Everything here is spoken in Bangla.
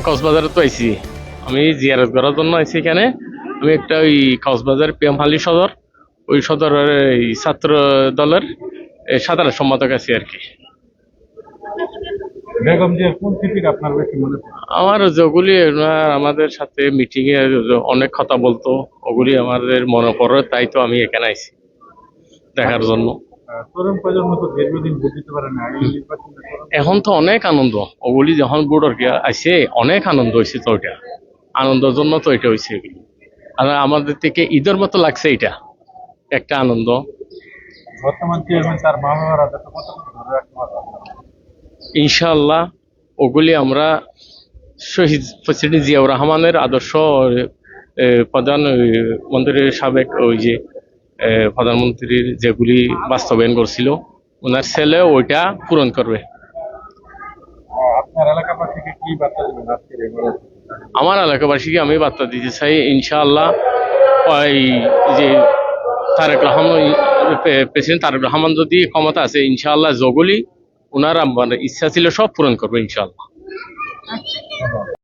কক্সবাজারে তো আইছি, আমি জিয়ারত করার জন্য আইছি এখানে। আমি একটা ওই কক্সবাজার পিএমহালি সদর, ওই সদরের এই ছাত্র দলের সাধারণ সম্পাদক আছি আর কি। বেগম জিয়ার কোন স্মৃতিটা আপনার বেশি মনে পড়ে? আমার যেগুলি আমাদের সাথে মিটিং এ অনেক কথা বলতো, ওগুলি আমাদের মনে পড়ে, তাই তো আমি এখানে আইছি দেখার জন্য। তরুণ প্রজন্ম তো দীর্ঘদিন বুঝতে পারে না এই নির্বাচনে এখন তো অনেক আনন্দ, ওগুলি যখন বোর্ডর আইসে অনেক আনন্দ হয়েছে, তো ওইটা আনন্দের জন্য তো এটা হয়েছে এগুলি। আর আমাদের থেকে ঈদের মতো লাগছে, এটা একটা আনন্দ। বর্তমান চেয়ারম্যান তার মা বাবার আদর্শ কতটুকু ধরে রাখতে পারবে আপনারা? ইনশাআল্লাহ ওগুলি আমরা শহীদ প্রেসিডেন্ট জিয়াউর রহমানের আদর্শ, প্রধানমন্ত্রীর সাবেক ওই যে প্রধানমন্ত্রীর যেগুলি বাস্তবায়ন করছিল, ওনার ছেলে ওইটা পূরণ করবে। আপনার এলাকাবাসীকে কি বার্তা দেবেন আজকের এই বড়? আমার এলাকাবাসীকে আমি বার্তা দিতে চাই, ইনশাআল্লাহ ওই যে তারেক রহমান, প্রেসিডেন্ট তারেক রহমান যদি ক্ষমতা আছে, ইনশাআল্লাহ যেগুলি ওনার মানে ইচ্ছা ছিল সব পূরণ করবে ইনশাআল্লাহ।